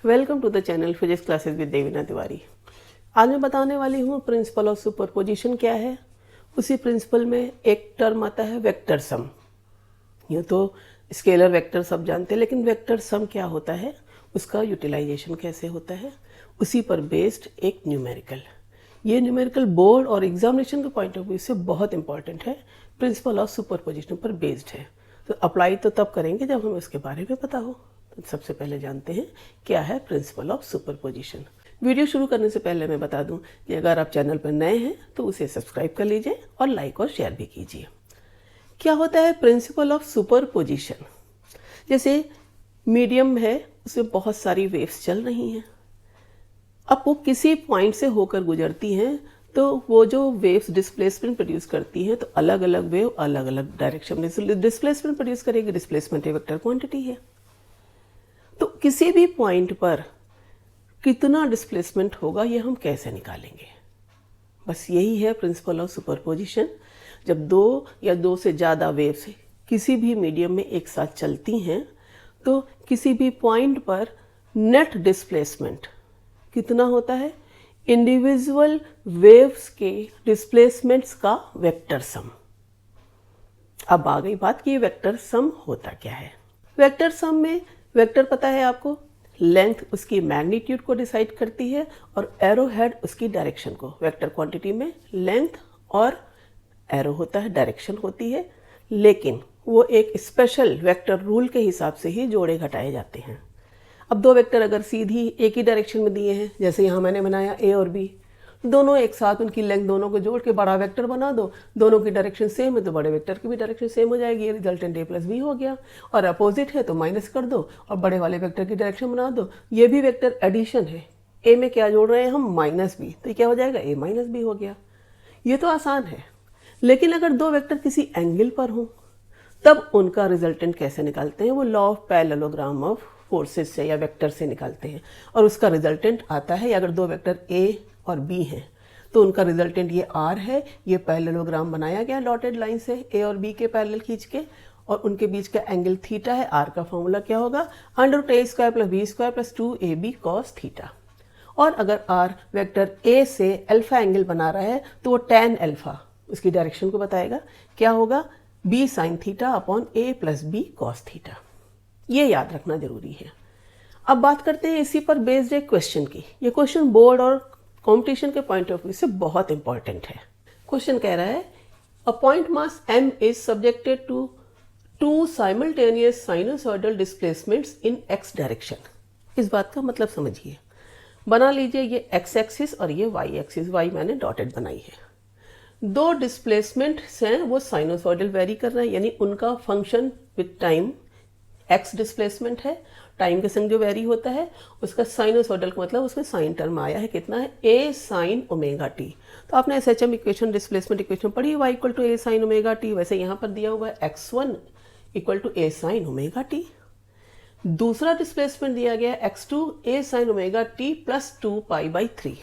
Welcome to the channel physics classes with Devina Tiwari. आज मैं बताने वाली हूँ प्रिंसिपल ऑफ सुपरपोजिशन क्या है। उसी प्रिंसिपल में एक टर्म आता है वेक्टर सम। ये तो स्केलर वेक्टर सब जानते हैं, लेकिन वेक्टर सम क्या होता है, उसका यूटिलाइजेशन कैसे होता है, उसी पर बेस्ड एक न्यूमेरिकल। ये न्यूमेरिकल बोर्ड और एग्जामिनेशन के पॉइंट ऑफ व्यू से बहुत इंपॉर्टेंट है, प्रिंसिपल ऑफ सुपरपोजिशन पर बेस्ड है। तो अप्लाई तो तब करेंगे जब हमें उसके बारे में पता हो। तो सबसे पहले जानते हैं क्या है प्रिंसिपल ऑफ सुपरपोजिशन। वीडियो शुरू करने से पहले मैं बता दूं कि अगर आप चैनल पर नए हैं तो उसे सब्सक्राइब कर लीजिए और लाइक और शेयर भी कीजिए। क्या होता है प्रिंसिपल ऑफ सुपरपोजिशन? जैसे मीडियम है, उसमें बहुत सारी वेव्स चल रही हैं। अब वो किसी पॉइंट से होकर गुजरती हैं, तो वो जो वेव्स डिस्प्लेसमेंट प्रोड्यूस करती हैं, तो अलग अलग वेव अलग अलग डायरेक्शन में डिस्प्लेसमेंट प्रोड्यूस करेगी। डिस्प्लेसमेंट एक वेक्टर क्वांटिटी है। तो किसी भी पॉइंट पर कितना डिस्प्लेसमेंट होगा ये हम कैसे निकालेंगे? बस यही है प्रिंसिपल ऑफ सुपरपोजिशन। जब दो या दो से ज़्यादा वेव्स किसी भी मीडियम में एक साथ चलती हैं, तो किसी भी पॉइंट पर नेट डिस्प्लेसमेंट कितना होता है? इंडिविजुअल वेव्स के डिस्प्लेसमेंट्स का वेक्टर सम। अब आ गई बात कि ये वेक्टर सम होता क्या है। वेक्टर सम में वेक्टर पता है आपको, लेंथ उसकी मैग्नीट्यूड को डिसाइड करती है और एरो हेड उसकी डायरेक्शन को। वेक्टर क्वांटिटी में लेंथ और एरो होता है, डायरेक्शन होती है, लेकिन वो एक स्पेशल वेक्टर रूल के हिसाब से ही जोड़े घटाए जाते हैं। अब दो वेक्टर अगर सीधी एक ही डायरेक्शन में दिए हैं, जैसे यहाँ मैंने बनाया ए और बी, दोनों एक साथ उनकी लेंथ दोनों को जोड़ के बड़ा वेक्टर बना दो, दोनों की डायरेक्शन सेम है तो बड़े वेक्टर की भी डायरेक्शन सेम हो जाएगी। ये रिजल्टेंट ए प्लस बी हो गया। और अपोजिट है तो माइनस कर दो और बड़े वाले वेक्टर की डायरेक्शन बना दो। ये भी वेक्टर एडिशन है, ए में क्या जोड़ रहे हैं हम? माइनस बी, तो क्या हो जाएगा? ए माइनस बी हो गया। ये तो आसान है, लेकिन अगर दो वेक्टर किसी एंगल पर हों तब उनका रिजल्टेंट कैसे निकालते हैं? वो law of parallelogram of forces से या वेक्टर से निकालते हैं, और उसका रिजल्टेंट आता है, अगर दो वेक्टर ए और बी हैं तो उनका रिजल्टेंट ये आर है। ये पैरेललोग्राम बनाया गया डॉटेड लाइन से, ए और बी के पैरेलल खींच के, और उनके बीच का एंगल थीटा है। आर का फॉर्मूला क्या होगा? √a² + b² + 2ab cos theta. और अगर आर वेक्टर ए से अल्फा एंगल बना रहा है तो वो tan अल्फा उसकी डायरेक्शन को बताएगा। क्या होगा? b sin theta upon a + b cos theta. ये याद रखना जरूरी है। अब बात करते हैं इसी पर बेस्ड एक क्वेश्चन की। ये क्वेश्चन बोर्ड और कंपटीशन के पॉइंट ऑफ व्यू से बहुत इंपॉर्टेंट है। क्वेश्चन कह रहा है a point mass m is subjected to 2 simultaneous sinusoidal displacements in x direction. इस बात का मतलब समझिए। बना लीजिए ये x एक्सिस और ये y एक्सिस। y मैंने डॉटेड बनाई है। दो डिस्प्लेसमेंट्स हैं, वो साइनसॉइडल वेरी कर रहे हैं, यानी उनका function with time x displacement है। टाइम के संग जो वेरी होता है उसका साइनसॉइडल का मतलब उसमें साइन टर्म आया है, कितना है? a sin ωt। तो आपने SHM इक्वेशन, डिस्प्लेसमेंट इक्वेशन पढ़ी, y = a sin ωt। वैसे यहाँ पर दिया हुआ है x1 = a sin ωt। दूसरा डिस्प्लेसमेंट दिया गया है x2 a sin ωt + 2π/3।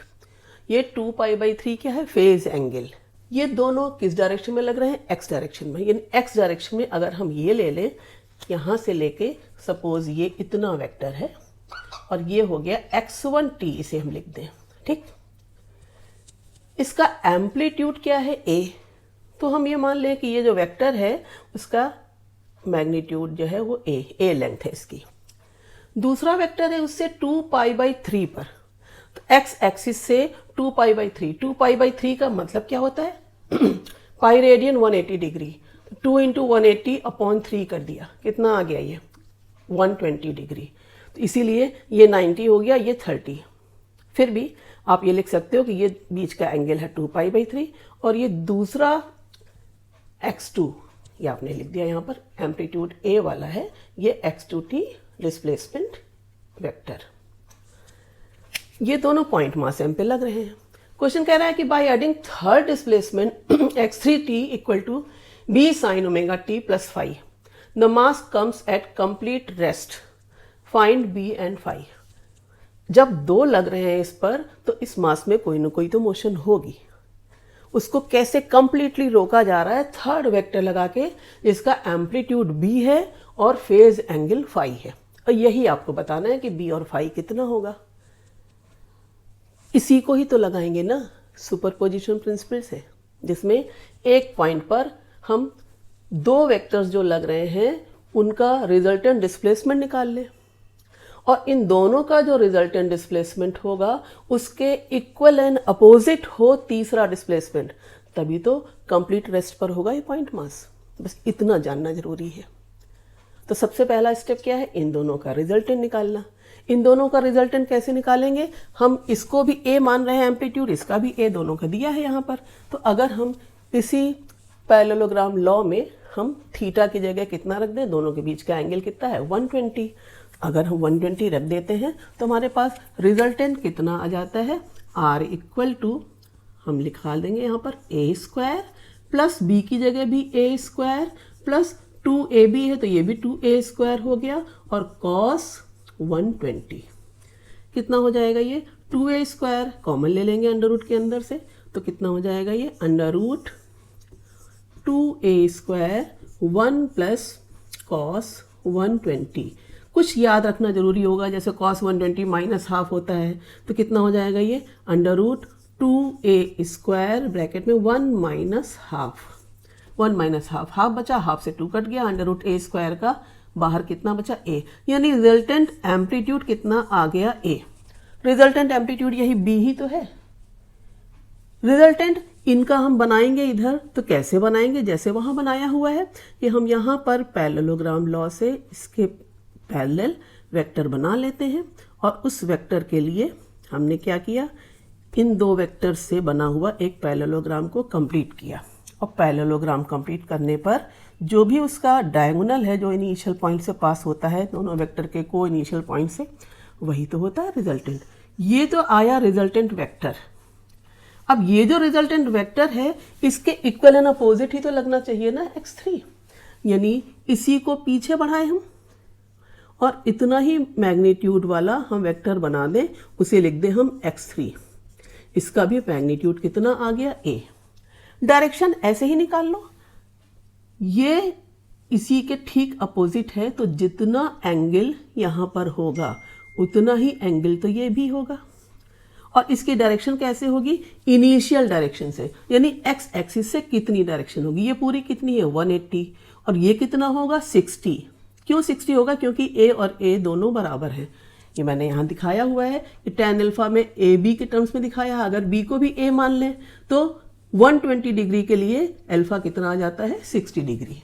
ये 2π/3 क्या है? Phase angle. ये दोनों किस डायरेक्शन में लग रहे हैं? x डायरेक्शन में। यानी x डायरेक्शन में अगर हम ये ले लें, यहां से लेके सपोज ये इतना वेक्टर है और ये हो गया x1t, इसे हम लिख दें, ठीक। इसका एम्पलीट्यूड क्या है? a। तो हम ये मान लें कि ये जो वेक्टर है उसका मैग्नीट्यूड जो है वो a लेंथ है इसकी। दूसरा वेक्टर है उससे 2π/3 पर, तो x एक्सिस से 2π/3। 2π/3 का मतलब क्या होता है? Pi radian 180 degree. 2 × 180 अपॉन 3 कर दिया, कितना आ गया? ये 120 डिग्री। तो इसीलिए ये 90 हो गया, ये 30। फिर भी आप ये लिख सकते हो कि ये बीच का एंगल है 2π/3 और ये दूसरा x2, ये आपने लिख दिया यहाँ पर, एम्पलीट्यूड a वाला है, ये x2t डिस्प्लेसमेंट वेक्टर। ये दोनों पॉइंट मास m पे लग रहे हैं। क्वेश्चन कह रहा है कि by adding third displacement x3t = b sin ωt + phi, the mass comes at complete rest. Find b and phi. जब दो लग रहे हैं इस पर, तो इस मास में कोई ना कोई तो मोशन होगी। उसको कैसे कंप्लीटली रोका जा रहा है? थर्ड वेक्टर लगा के, जिसका एम्पलीट्यूड b है और फेज एंगल phi है। और यही आपको बताना है कि बी और फाई कितना होगा। इसी को ही तो लगाएंगे ना सुपरपोजिशन प्रिंसिपल से, जिसमें एक पॉइंट पर हम दो वेक्टर्स जो लग रहे हैं उनका रिजल्टेंट डिस्प्लेसमेंट निकाल लें, और इन दोनों का जो रिजल्टेंट डिस्प्लेसमेंट होगा उसके इक्वल एंड अपोजिट हो तीसरा डिस्प्लेसमेंट, तभी तो कंप्लीट रेस्ट पर होगा ये पॉइंट मास। बस इतना जानना जरूरी है। तो सबसे पहला स्टेप क्या है, इन दोनों का रिजल्टेंट निकालना। इन दोनों का रिजल्टेंट कैसे निकालेंगे, हम इसको भी ए मान रहे हैं एम्पलीट्यूड, इसका भी ए, दोनों का दिया है यहाँ पर। तो अगर हम इसी पैरेललोग्राम लॉ में हम थीटा की जगह कितना रख दें, दोनों के बीच का एंगल कितना है 120, अगर हम 120 रख देते हैं तो हमारे पास रिजल्टेंट कितना आ जाता है, आर इक्वल टू हम लिखा देंगे यहाँ पर ए स्क्वायर प्लस बी की जगह भी ए स्क्वायर प्लस 2ab है तो ये भी 2a स्क्वायर हो गया, और cos 120 कितना हो जाएगा, ये 2a स्क्वायर कॉमन ले लेंगे अंडर रूट के अंदर से, तो कितना हो जाएगा ये under root 2a square 1 plus cos 120। कुछ याद रखना जरूरी होगा, जैसे cos 120 माइनस हाफ होता है, तो कितना हो जाएगा ये under root 2a square bracket में 1 minus half, 1 minus half, half बचा, हाफ से 2 कट गया, अंडर रूट a स्क्वायर का बाहर कितना बचा a, यानी रिजल्टेंट एम्पलीट्यूड कितना आ गया a। रिजल्टेंट एम्पलीट्यूड यही b ही तो है। रिजल्टेंट इनका हम बनाएंगे इधर, तो कैसे बनाएंगे, जैसे वहां बनाया हुआ है कि हम यहाँ पर पैरेललोग्राम लॉ से इसके पैरेलल वेक्टर बना लेते हैं, और उस वेक्टर के लिए हमने क्या किया, इन दो वेक्टर से बना हुआ एक पैरेललोग्राम को कंप्लीट किया, और पैरेललोग्राम कंप्लीट करने पर जो भी उसका डायगोनल है जो इनिशियल पॉइंट से पास होता है दोनों वेक्टर के को इनिशियल पॉइंट से, वही तो होता है रिजल्टेंट। ये तो आया रिजल्टेंट वेक्टर। अब ये जो रिजल्टेंट वेक्टर है इसके इक्वल एंड अपोजिट ही तो लगना चाहिए ना x3, यानी इसी को पीछे बढ़ाएं हम और इतना ही मैग्नीट्यूड वाला हम वेक्टर बना दें, उसे लिख दें हम x3। इसका भी मैग्नीट्यूड कितना आ गया a। डायरेक्शन ऐसे ही निकाल लो, ये इसी के ठीक अपोजिट है, तो जितना एंगल यहां पर होगा उतना ही एंगल तो ये भी होगा। और इसकी डायरेक्शन कैसे होगी, इनिशियल डायरेक्शन से, यानी एक्स एक्सिस से कितनी डायरेक्शन होगी, ये पूरी कितनी है 180, और ये कितना होगा 60। क्यों 60 होगा, क्योंकि a और a दोनों बराबर हैं। ये मैंने यहाँ दिखाया हुआ है कि tan अल्फा में ए बी के टर्म्स में दिखाया, अगर b को भी a मान लें तो 120 डिग्री के लिए अल्फा कितना आ जाता है 60 डिग्री,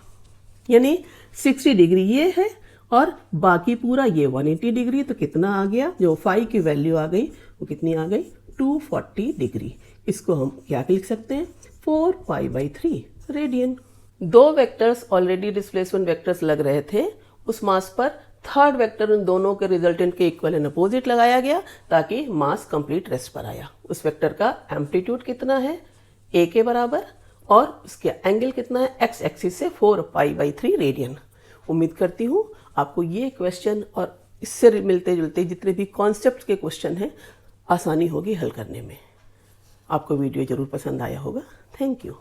यानी 60 डिग्री ये है और बाकी पूरा ये 180 डिग्री, तो कितना आ गया, जो फाई की वैल्यू आ गई वो कितनी आ गई 240 डिग्री। इसको हम क्या लिख सकते हैं 4π/3 रेडियन। दो वेक्टर्स ऑलरेडी डिस्प्लेसमेंट वेक्टर्स लग रहे थे, उस मास पर थर्ड वेक्टर उन दोनों के रिजल्टेंट के इक्वल एंड अपोजिट लगाया गया ताकि मास कंप्लीट रेस्ट पर आया। उस वेक्टर का एम्पलीट्यूड कितना है a के बराबर और उसके एंगल कितना है x एक्सिस से 4π/3 रेडियन। उम्मीद करती हूँ आपको ये क्वेश्चन और इससे मिलते जुलते जितने भी कॉन्सेप्ट के क्वेश्चन हैं आसानी होगी हल करने में। आपको वीडियो जरूर पसंद आया होगा। Thank you.